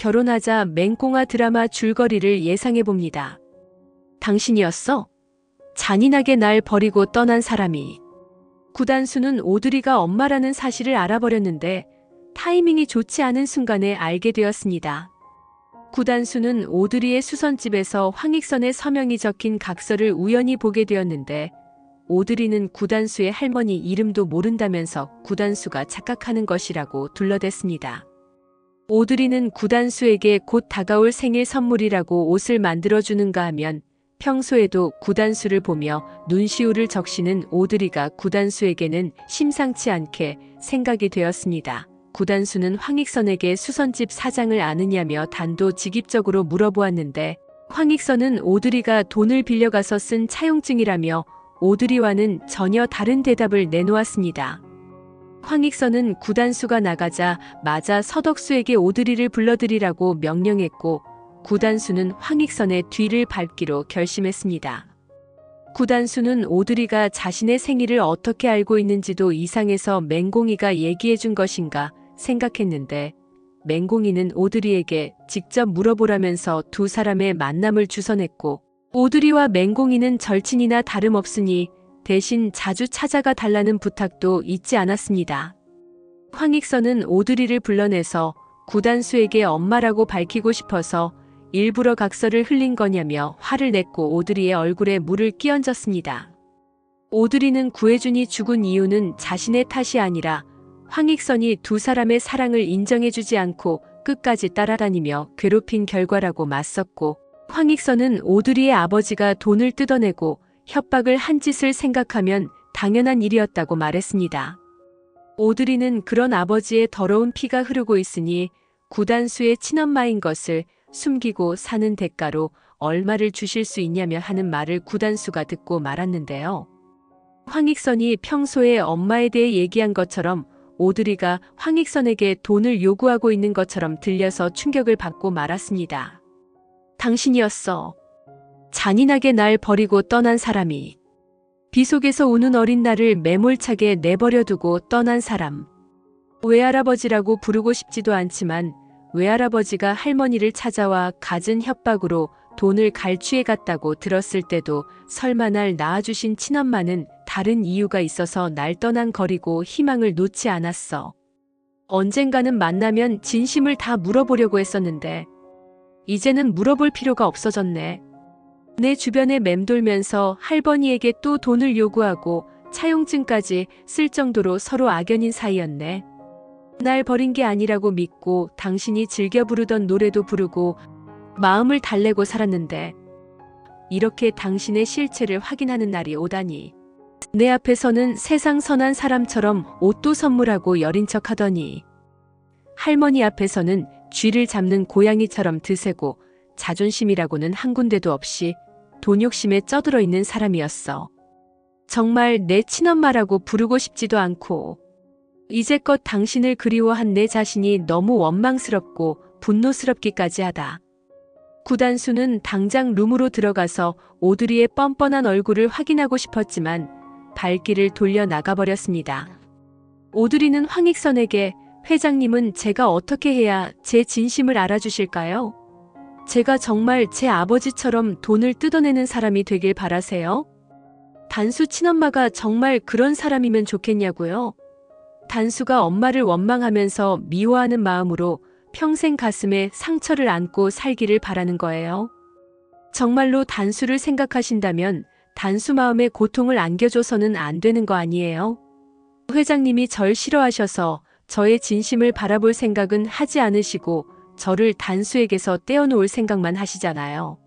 결혼하자 맹꽁아 드라마 줄거리를 예상해봅니다. 당신이었어? 잔인하게 날 버리고 떠난 사람이. 구단수는 오드리가 엄마라는 사실을 알아버렸는데 타이밍이 좋지 않은 순간에 알게 되었습니다. 구단수는 오드리의 수선집에서 황익선의 서명이 적힌 각서를 우연히 보게 되었는데 오드리는 구단수의 할머니 이름도 모른다면서 구단수가 착각하는 것이라고 둘러댔습니다. 오드리는 구단수에게 곧 다가올 생일 선물이라고 옷을 만들어주는가 하면 평소에도 구단수를 보며 눈시울을 적시는 오드리가 구단수에게는 심상치 않게 생각이 되었습니다. 구단수는 황익선에게 수선집 사장을 아느냐며 단도직입적으로 물어보았는데 황익선은 오드리가 돈을 빌려가서 쓴 차용증이라며 오드리와는 전혀 다른 대답을 내놓았습니다. 황익선은 구단수가 나가자 마자 서덕수에게 오드리를 불러들이라고 명령했고 구단수는 황익선의 뒤를 밟기로 결심했습니다. 구단수는 오드리가 자신의 생일을 어떻게 알고 있는지도 이상해서 맹공이가 얘기해준 것인가 생각했는데 맹공이는 오드리에게 직접 물어보라면서 두 사람의 만남을 주선했고 오드리와 맹공이는 절친이나 다름없으니 대신 자주 찾아가 달라는 부탁도 잊지 않았습니다. 황익선은 오드리를 불러내서 구단수에게 엄마라고 밝히고 싶어서 일부러 각서를 흘린 거냐며 화를 냈고 오드리의 얼굴에 물을 끼얹었습니다. 오드리는 구혜준이 죽은 이유는 자신의 탓이 아니라 황익선이 두 사람의 사랑을 인정해주지 않고 끝까지 따라다니며 괴롭힌 결과라고 맞섰고 황익선은 오드리의 아버지가 돈을 뜯어내고 협박을 한 짓을 생각하면 당연한 일이었다고 말했습니다. 오드리는 그런 아버지의 더러운 피가 흐르고 있으니 구단수의 친엄마인 것을 숨기고 사는 대가로 얼마를 주실 수 있냐며 하는 말을 구단수가 듣고 말았는데요. 황익선이 평소에 엄마에 대해 얘기한 것처럼 오드리가 황익선에게 돈을 요구하고 있는 것처럼 들려서 충격을 받고 말았습니다. 당신이었어. 잔인하게 날 버리고 떠난 사람이. 비 속에서 우는 어린 나를 매몰차게 내버려두고 떠난 사람. 외할아버지라고 부르고 싶지도 않지만 외할아버지가 할머니를 찾아와 갖은 협박으로 돈을 갈취해 갔다고 들었을 때도 설마 날 낳아주신 친엄마는 다른 이유가 있어서 날 떠난거리고 희망을 놓지 않았어. 언젠가는 만나면 진심을 다 물어보려고 했었는데 이제는 물어볼 필요가 없어졌네. 내 주변에 맴돌면서 할머니에게 또 돈을 요구하고 차용증까지 쓸 정도로 서로 악연인 사이였네. 날 버린 게 아니라고 믿고 당신이 즐겨 부르던 노래도 부르고 마음을 달래고 살았는데 이렇게 당신의 실체를 확인하는 날이 오다니. 내 앞에서는 세상 선한 사람처럼 옷도 선물하고 여린 척하더니 할머니 앞에서는 쥐를 잡는 고양이처럼 드세고 자존심이라고는 한 군데도 없이 돈 욕심에 쩌들어 있는 사람이었어. 정말 내 친엄마라고 부르고 싶지도 않고 이제껏 당신을 그리워한 내 자신이 너무 원망스럽고 분노스럽기까지 하다. 구단수는 당장 룸으로 들어가서 오드리의 뻔뻔한 얼굴을 확인하고 싶었지만 발길을 돌려 나가버렸습니다. 오드리는 황익선에게 회장님은 제가 어떻게 해야 제 진심을 알아주실까요? 제가 정말 제 아버지처럼 돈을 뜯어내는 사람이 되길 바라세요? 단수 친엄마가 정말 그런 사람이면 좋겠냐고요? 단수가 엄마를 원망하면서 미워하는 마음으로 평생 가슴에 상처를 안고 살기를 바라는 거예요. 정말로 단수를 생각하신다면 단수 마음에 고통을 안겨줘서는 안 되는 거 아니에요? 회장님이 절 싫어하셔서 저의 진심을 바라볼 생각은 하지 않으시고 저를 단수에게서 떼어놓을 생각만 하시잖아요.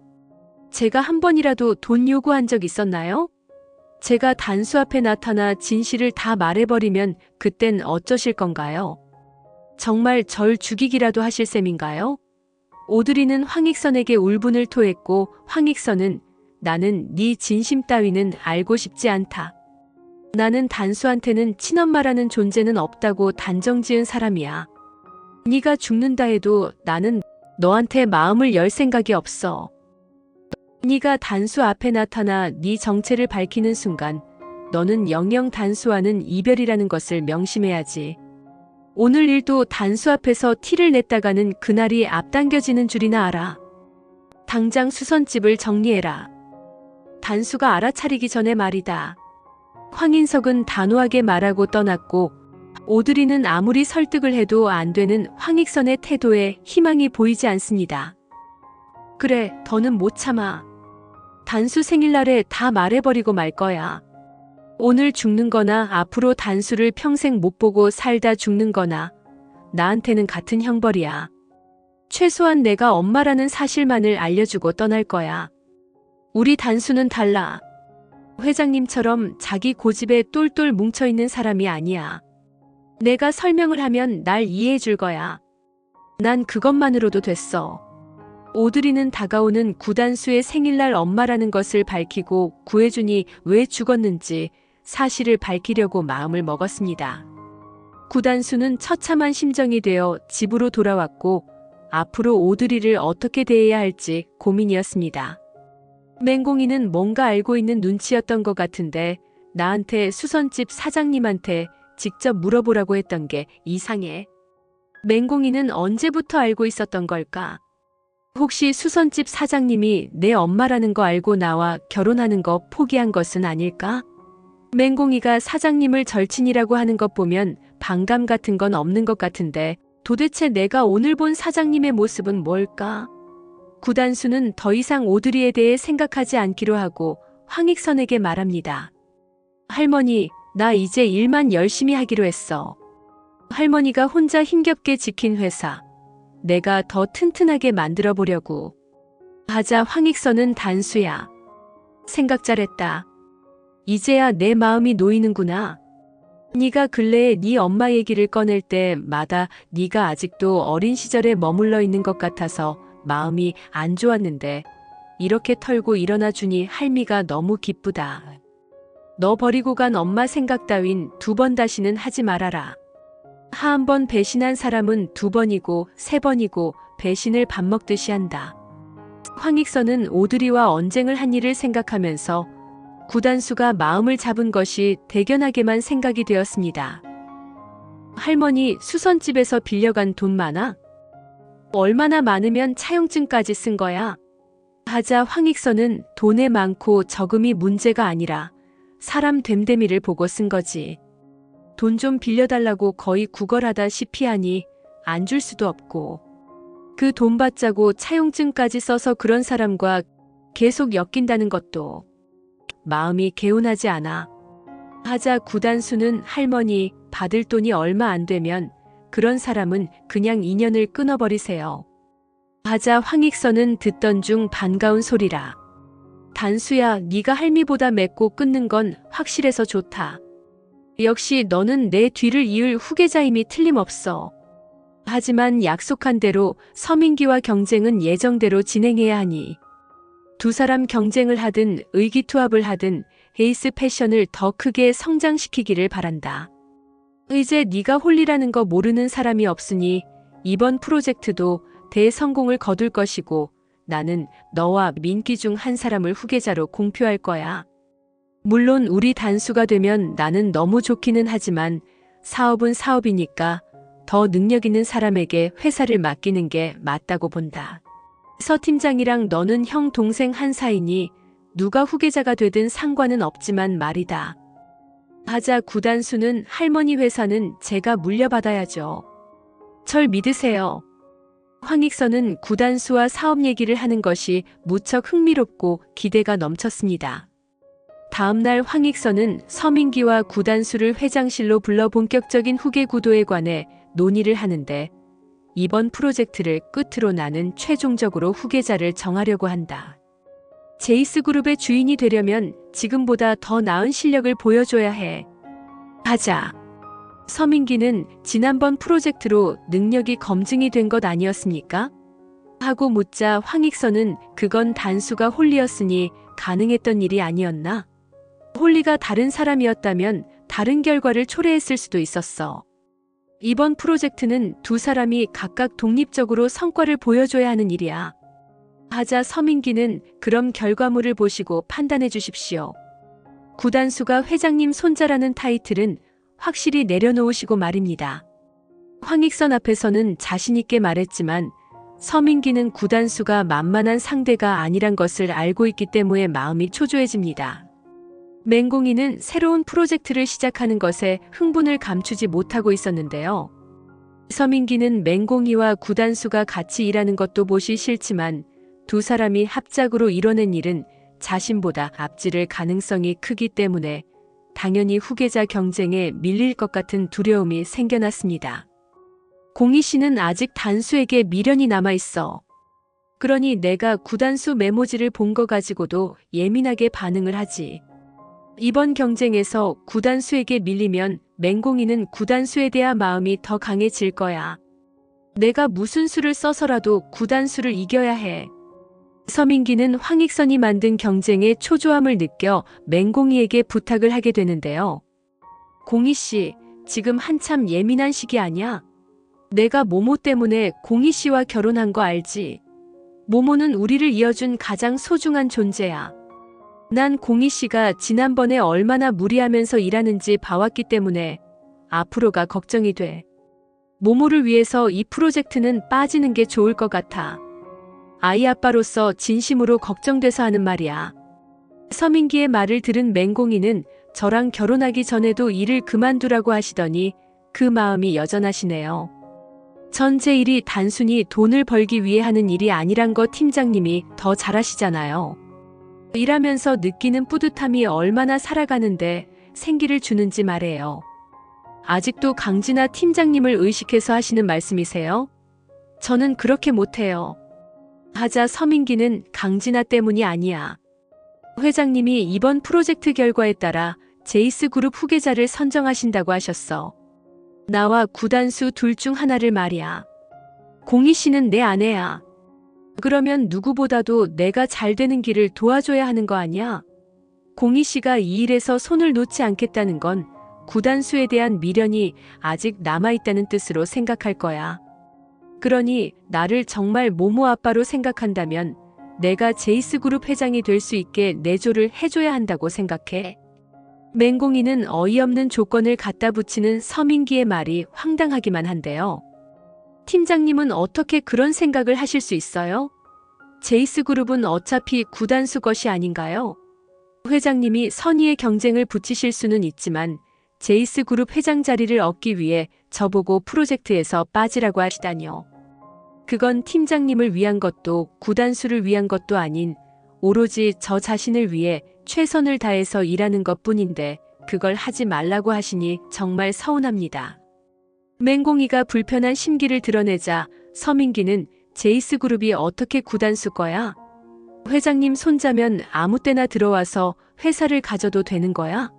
제가 한 번이라도 돈 요구한 적 있었나요? 제가 단수 앞에 나타나 진실을 다 말해버리면 그땐 어쩌실 건가요? 정말 절 죽이기라도 하실 셈인가요? 오드리는 황익선에게 울분을 토했고 황익선은 나는 네 진심 따위는 알고 싶지 않다. 나는 단수한테는 친엄마라는 존재는 없다고 단정지은 사람이야. 네가 죽는다 해도 나는 너한테 마음을 열 생각이 없어. 네가 단수 앞에 나타나 네 정체를 밝히는 순간 너는 영영 단수와는 이별이라는 것을 명심해야지. 오늘 일도 단수 앞에서 티를 냈다가는 그날이 앞당겨지는 줄이나 알아. 당장 수선집을 정리해라. 단수가 알아차리기 전에 말이다. 황인석은 단호하게 말하고 떠났고 오드리는 아무리 설득을 해도 안 되는 황익선의 태도에 희망이 보이지 않습니다. 그래, 더는 못 참아. 단수 생일날에 다 말해버리고 말 거야. 오늘 죽는 거나 앞으로 단수를 평생 못 보고 살다 죽는 거나 나한테는 같은 형벌이야. 최소한 내가 엄마라는 사실만을 알려주고 떠날 거야. 우리 단수는 달라. 회장님처럼 자기 고집에 똘똘 뭉쳐있는 사람이 아니야. 내가 설명을 하면 날 이해해 줄 거야. 난 그것만으로도 됐어. 오드리는 다가오는 구단수의 생일날 엄마라는 것을 밝히고 구혜준이 왜 죽었는지 사실을 밝히려고 마음을 먹었습니다. 구단수는 처참한 심정이 되어 집으로 돌아왔고 앞으로 오드리를 어떻게 대해야 할지 고민이었습니다. 맹공이는 뭔가 알고 있는 눈치였던 것 같은데 나한테 수선집 사장님한테 직접 물어보라고 했던 게 이상해. 맹공이는 언제부터 알고 있었던 걸까? 혹시 수선집 사장님이 내 엄마라는 거 알고 나와 결혼하는 거 포기한 것은 아닐까? 맹공이가 사장님을 절친이라고 하는 것 보면 반감 같은 건 없는 것 같은데 도대체 내가 오늘 본 사장님의 모습은 뭘까? 구단수는 더 이상 오드리에 대해 생각하지 않기로 하고 황익선에게 말합니다. 할머니, 나 이제 일만 열심히 하기로 했어. 할머니가 혼자 힘겹게 지킨 회사, 내가 더 튼튼하게 만들어 보려고. 하자 황익선은 단수야. 생각 잘했다. 이제야 내 마음이 놓이는구나. 네가 근래에 네 엄마 얘기를 꺼낼 때마다 네가 아직도 어린 시절에 머물러 있는 것 같아서 마음이 안 좋았는데 이렇게 털고 일어나 주니 할미가 너무 기쁘다. 너 버리고 간 엄마 생각 따윈 2번 다시는 하지 말아라. 한 번 배신한 사람은 2번이고 3번이고 배신을 밥 먹듯이 한다. 황익선은 오드리와 언쟁을 한 일을 생각하면서 구단수가 마음을 잡은 것이 대견하게만 생각이 되었습니다. 할머니, 수선집에서 빌려간 돈 많아? 얼마나 많으면 차용증까지 쓴 거야? 하자 황익선은 돈에 많고 적음이 문제가 아니라 사람 됨됨이를 보고 쓴 거지. 돈 좀 빌려달라고 거의 구걸하다시피 하니 안 줄 수도 없고 그 돈 받자고 차용증까지 써서 그런 사람과 계속 엮인다는 것도 마음이 개운하지 않아. 하자 구단수는 할머니, 받을 돈이 얼마 안 되면 그런 사람은 그냥 인연을 끊어버리세요. 하자 황익선은 듣던 중 반가운 소리라. 단수야, 네가 할미보다 맺고 끊는 건 확실해서 좋다. 역시 너는 내 뒤를 이을 후계자임이 틀림없어. 하지만 약속한 대로 서민기와 경쟁은 예정대로 진행해야 하니 두 사람 경쟁을 하든 의기투합을 하든 에이스 패션을 더 크게 성장시키기를 바란다. 이제 네가 홀리라는 거 모르는 사람이 없으니 이번 프로젝트도 대성공을 거둘 것이고 나는 너와 민기 중 한 사람을 후계자로 공표할 거야. 물론 우리 단수가 되면 나는 너무 좋기는 하지만 사업은 사업이니까 더 능력 있는 사람에게 회사를 맡기는 게 맞다고 본다. 서 팀장이랑 너는 형 동생 한 사이니 누가 후계자가 되든 상관은 없지만 말이다. 하자 구단수는 할머니 회사는 제가 물려받아야죠. 절 믿으세요. 황익선은 구단수와 사업 얘기를 하는 것이 무척 흥미롭고 기대가 넘쳤습니다. 다음 날 황익선은 서민기와 구단수를 회장실로 불러 본격적인 후계 구도에 관해 논의를 하는데 이번 프로젝트를 끝으로 나는 최종적으로 후계자를 정하려고 한다. 제이스그룹의 주인이 되려면 지금보다 더 나은 실력을 보여줘야 해. 하자. 서민기는 지난번 프로젝트로 능력이 검증이 된 것 아니었습니까? 하고 묻자 황익선은 그건 단수가 홀리였으니 가능했던 일이 아니었나? 홀리가 다른 사람이었다면 다른 결과를 초래했을 수도 있었어. 이번 프로젝트는 두 사람이 각각 독립적으로 성과를 보여줘야 하는 일이야. 하자 서민기는 그럼 결과물을 보시고 판단해 주십시오. 구단수가 회장님 손자라는 타이틀은 확실히 내려놓으시고 말입니다. 황익선 앞에서는 자신있게 말했지만 서민기는 구단수가 만만한 상대가 아니란 것을 알고 있기 때문에 마음이 초조해집니다. 맹공이는 새로운 프로젝트를 시작하는 것에 흥분을 감추지 못하고 있었는데요. 서민기는 맹공이와 구단수가 같이 일하는 것도 보기 싫지만 두 사람이 합작으로 이뤄낸 일은 자신보다 앞지를 가능성이 크기 때문에 당연히 후계자 경쟁에 밀릴 것 같은 두려움이 생겨났습니다. 공희 씨는 아직 단수에게 미련이 남아있어. 그러니 내가 구단수 메모지를 본 거 가지고도 예민하게 반응을 하지. 이번 경쟁에서 구단수에게 밀리면 맹공이는 구단수에 대한 마음이 더 강해질 거야. 내가 무슨 수를 써서라도 구단수를 이겨야 해. 서민기는 황익선이 만든 경쟁의 초조함을 느껴 맹공이에게 부탁을 하게 되는데요. 공희 씨, 지금 한참 예민한 시기 아니야? 내가 모모 때문에 공희 씨와 결혼한 거 알지? 모모는 우리를 이어준 가장 소중한 존재야. 난 공희 씨가 지난번에 얼마나 무리하면서 일하는지 봐왔기 때문에 앞으로가 걱정이 돼. 모모를 위해서 이 프로젝트는 빠지는 게 좋을 것 같아. 아이 아빠로서 진심으로 걱정돼서 하는 말이야. 서민기의 말을 들은 맹공이는 저랑 결혼하기 전에도 일을 그만두라고 하시더니 그 마음이 여전하시네요. 전 제 일이 단순히 돈을 벌기 위해 하는 일이 아니란 거 팀장님이 더 잘하시잖아요. 일하면서 느끼는 뿌듯함이 얼마나 살아가는데 생기를 주는지 말해요. 아직도 강진아 팀장님을 의식해서 하시는 말씀이세요? 저는 그렇게 못해요. 하자 서민기는 강진아 때문이 아니야. 회장님이 이번 프로젝트 결과에 따라 제이스그룹 후계자를 선정하신다고 하셨어. 나와 구단수 둘 중 하나를 말이야. 공희 씨는 내 아내야. 그러면 누구보다도 내가 잘 되는 길을 도와줘야 하는 거 아니야? 공희 씨가 이 일에서 손을 놓지 않겠다는 건 구단수에 대한 미련이 아직 남아있다는 뜻으로 생각할 거야. 그러니 나를 정말 모모 아빠로 생각한다면 내가 제이스그룹 회장이 될 수 있게 내조를 해줘야 한다고 생각해. 맹공이는 어이없는 조건을 갖다 붙이는 서민기의 말이 황당하기만 한데요. 팀장님은 어떻게 그런 생각을 하실 수 있어요? 제이스그룹은 어차피 구단수 것이 아닌가요? 회장님이 선의의 경쟁을 붙이실 수는 있지만 제이스그룹 회장 자리를 얻기 위해 저보고 프로젝트에서 빠지라고 하시다니요. 그건 팀장님을 위한 것도 구단수를 위한 것도 아닌 오로지 저 자신을 위해 최선을 다해서 일하는 것뿐인데 그걸 하지 말라고 하시니 정말 서운합니다. 맹공이가 불편한 심기를 드러내자 서민기는 제이스그룹이 어떻게 구단수 거야? 회장님 손자면 아무 때나 들어와서 회사를 가져도 되는 거야?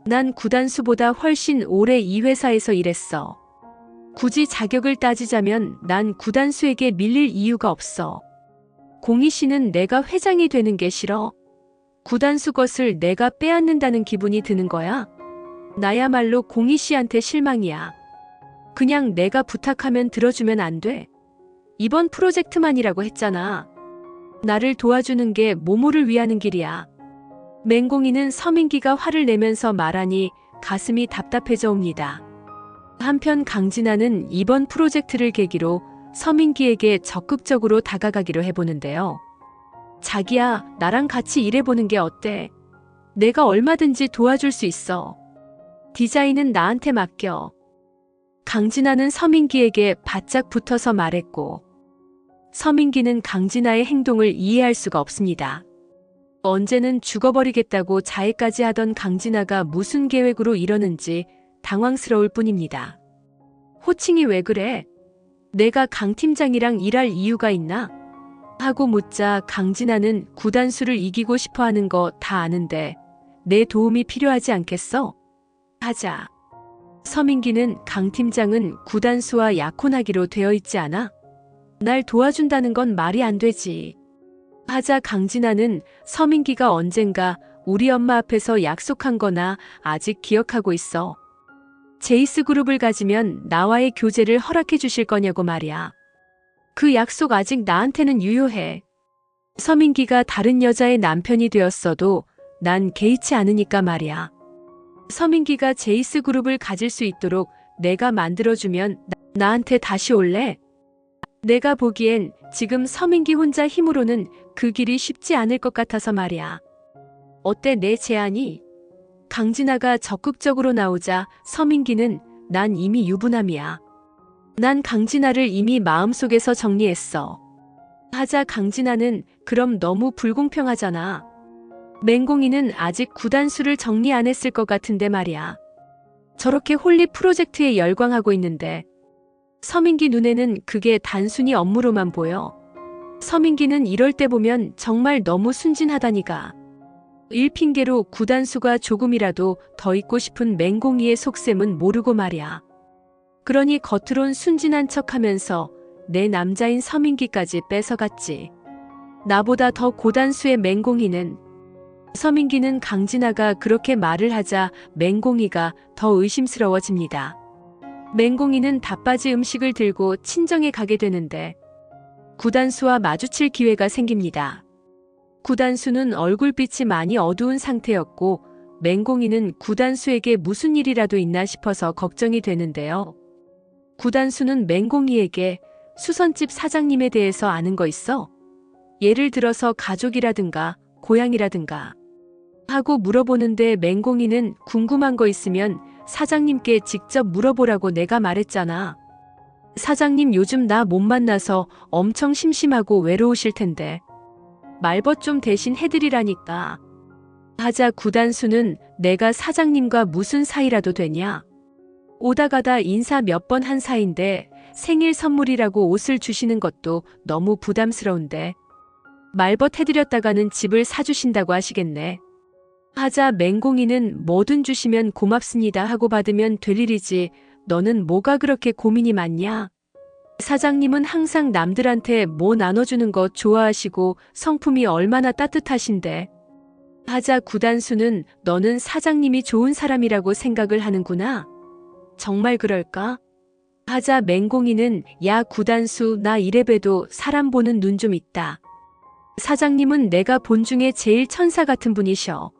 난 구단수보다 훨씬 오래 이 회사에서 일했어. 굳이 자격을 따지자면 난 구단수에게 밀릴 이유가 없어. 공희 씨는 내가 회장이 되는 게 싫어. 구단수 것을 내가 빼앗는다는 기분이 드는 거야. 나야말로 공희 씨한테 실망이야. 그냥 내가 부탁하면 들어주면 안 돼. 이번 프로젝트만이라고 했잖아. 나를 도와주는 게 모모를 위하는 길이야. 맹공이는 서민기가 화를 내면서 말하니 가슴이 답답해져 옵니다. 한편 강진아는 이번 프로젝트를 계기로 서민기에게 적극적으로 다가가기로 해보는데요. 자기야, 나랑 같이 일해보는 게 어때? 내가 얼마든지 도와줄 수 있어. 디자인은 나한테 맡겨. 강진아는 서민기에게 바짝 붙어서 말했고, 서민기는 강진아의 행동을 이해할 수가 없습니다. 언제는 죽어버리겠다고 자해까지 하던 강진아가 무슨 계획으로 이러는지 당황스러울 뿐입니다. 호칭이 왜 그래? 내가 강 팀장이랑 일할 이유가 있나? 하고 묻자 강진아는 구단수를 이기고 싶어 하는 거 다 아는데 내 도움이 필요하지 않겠어? 하자. 서민기는 강 팀장은 구단수와 약혼하기로 되어 있지 않아? 날 도와준다는 건 말이 안 되지. 하자 강진아는 서민기가 언젠가 우리 엄마 앞에서 약속한 거나 아직 기억하고 있어. 제이스그룹을 가지면 나와의 교제를 허락해 주실 거냐고 말이야. 그 약속 아직 나한테는 유효해. 서민기가 다른 여자의 남편이 되었어도 난 개의치 않으니까 말이야. 서민기가 제이스그룹을 가질 수 있도록 내가 만들어주면 나한테 다시 올래? 내가 보기엔 지금 서민기 혼자 힘으로는 그 길이 쉽지 않을 것 같아서 말이야. 어때 내 제안이? 강진아가 적극적으로 나오자 서민기는 난 이미 유부남이야. 난 강진아를 이미 마음속에서 정리했어. 하자 강진아는 그럼 너무 불공평하잖아. 맹공이는 아직 구단수를 정리 안 했을 것 같은데 말이야. 저렇게 홀리 프로젝트에 열광하고 있는데 서민기 눈에는 그게 단순히 업무로만 보여. 서민기는 이럴 때 보면 정말 너무 순진하다니까. 일핑계로 구단수가 조금이라도 더 있고 싶은 맹공이의 속셈은 모르고 말이야. 그러니 겉으론 순진한 척하면서 내 남자인 서민기까지 뺏어갔지. 나보다 더 고단수의 맹공이는 서민기는 강진아가 그렇게 말을 하자 맹공이가 더 의심스러워집니다. 맹공이는 닷바지 음식을 들고 친정에 가게 되는데 구단수와 마주칠 기회가 생깁니다. 구단수는 얼굴빛이 많이 어두운 상태였고 맹공이는 구단수에게 무슨 일이라도 있나 싶어서 걱정이 되는데요. 구단수는 맹공이에게 수선집 사장님에 대해서 아는 거 있어? 예를 들어서 가족이라든가 고향이라든가 하고 물어보는데 맹공이는 궁금한 거 있으면 사장님께 직접 물어보라고 내가 말했잖아. 사장님 요즘 나 못 만나서 엄청 심심하고 외로우실 텐데 말벗 좀 대신 해드리라니까. 하자 구단수는 내가 사장님과 무슨 사이라도 되냐? 오다 가다 인사 몇 번 한 사이인데 생일 선물이라고 옷을 주시는 것도 너무 부담스러운데 말벗 해드렸다가는 집을 사주신다고 하시겠네. 하자 맹공이는 뭐든 주시면 고맙습니다 하고 받으면 될 일이지 너는 뭐가 그렇게 고민이 많냐? 사장님은 항상 남들한테 뭐 나눠주는 거 좋아하시고 성품이 얼마나 따뜻하신데. 하자 구단수는 너는 사장님이 좋은 사람이라고 생각을 하는구나. 정말 그럴까? 하자 맹공이는 야 구단수 나 이래봬도 사람 보는 눈 좀 있다. 사장님은 내가 본 중에 제일 천사 같은 분이셔.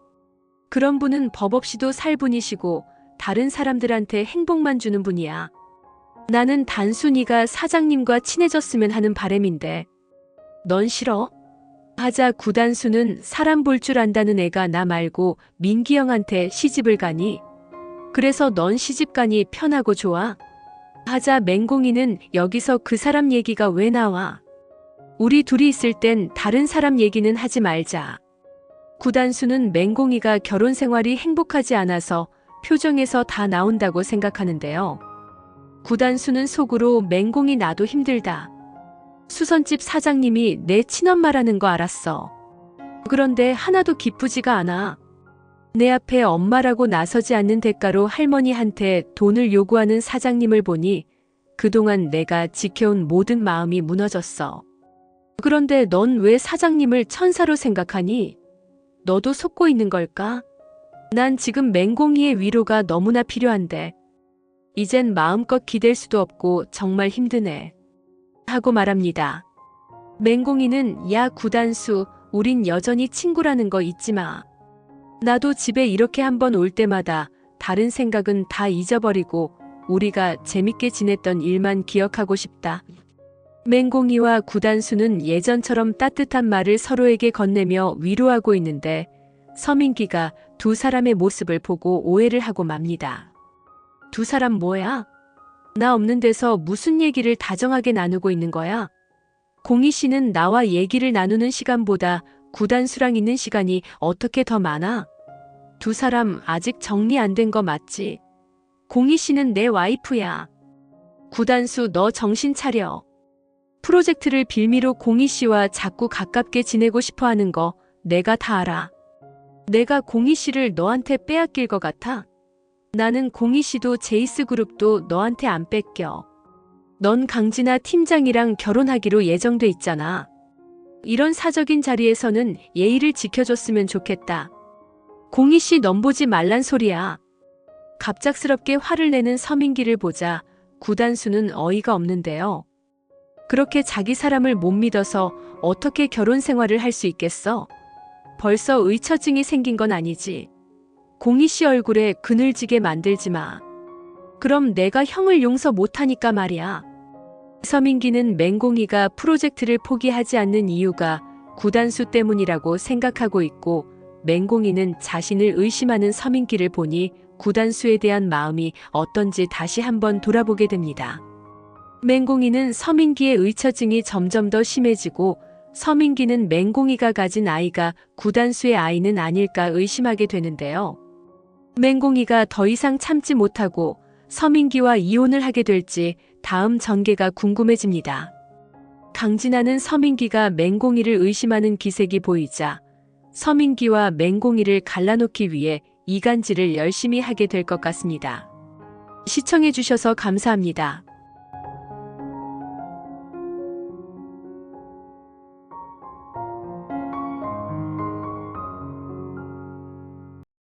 그런 분은 법 없이도 살 분이시고 다른 사람들한테 행복만 주는 분이야. 나는 단순히가 사장님과 친해졌으면 하는 바람인데 넌 싫어? 하자 구단수는 사람 볼 줄 안다는 애가 나 말고 민기 형한테 시집을 가니? 그래서 넌 시집 가니 편하고 좋아? 하자 맹공이는 여기서 그 사람 얘기가 왜 나와? 우리 둘이 있을 땐 다른 사람 얘기는 하지 말자. 구단수는 맹공이가 결혼 생활이 행복하지 않아서 표정에서 다 나온다고 생각하는데요. 구단수는 속으로 맹공이 나도 힘들다. 수선집 사장님이 내 친엄마라는 거 알았어. 그런데 하나도 기쁘지가 않아. 내 앞에 엄마라고 나서지 않는 대가로 할머니한테 돈을 요구하는 사장님을 보니 그동안 내가 지켜온 모든 마음이 무너졌어. 그런데 넌 왜 사장님을 천사로 생각하니? 너도 속고 있는 걸까? 난 지금 맹공이의 위로가 너무나 필요한데 이젠 마음껏 기댈 수도 없고 정말 힘드네. 하고 말합니다. 맹공이는 야 구단수 우린 여전히 친구라는 거 잊지 마. 나도 집에 이렇게 한번 올 때마다 다른 생각은 다 잊어버리고 우리가 재밌게 지냈던 일만 기억하고 싶다. 맹공이와 구단수는 예전처럼 따뜻한 말을 서로에게 건네며 위로하고 있는데 서민기가 두 사람의 모습을 보고 오해를 하고 맙니다. 두 사람 뭐야? 나 없는 데서 무슨 얘기를 다정하게 나누고 있는 거야? 공희 씨는 나와 얘기를 나누는 시간보다 구단수랑 있는 시간이 어떻게 더 많아? 두 사람 아직 정리 안 된 거 맞지? 공희 씨는 내 와이프야. 구단수 너 정신 차려. 프로젝트를 빌미로 공희 씨와 자꾸 가깝게 지내고 싶어 하는 거 내가 다 알아. 내가 공희 씨를 너한테 빼앗길 것 같아? 나는 공희 씨도 제이스그룹도 너한테 안 뺏겨. 넌 강진아 팀장이랑 결혼하기로 예정돼 있잖아. 이런 사적인 자리에서는 예의를 지켜줬으면 좋겠다. 공희 씨 넘보지 말란 소리야. 갑작스럽게 화를 내는 서민기를 보자 구단수는 어이가 없는데요. 그렇게 자기 사람을 못 믿어서 어떻게 결혼 생활을 할 수 있겠어? 벌써 의처증이 생긴 건 아니지. 공희 씨 얼굴에 그늘지게 만들지 마. 그럼 내가 형을 용서 못하니까 말이야. 서민기는 맹공이가 프로젝트를 포기하지 않는 이유가 구단수 때문이라고 생각하고 있고, 맹공이는 자신을 의심하는 서민기를 보니 구단수에 대한 마음이 어떤지 다시 한번 돌아보게 됩니다. 맹공이는 서민기의 의처증이 점점 더 심해지고, 서민기는 맹공이가 가진 아이가 구단수의 아이는 아닐까 의심하게 되는데요. 맹공이가 더 이상 참지 못하고 서민기와 이혼을 하게 될지 다음 전개가 궁금해집니다. 강진아는 서민기가 맹공이를 의심하는 기색이 보이자 서민기와 맹공이를 갈라놓기 위해 이간질을 열심히 하게 될 것 같습니다. 시청해주셔서 감사합니다.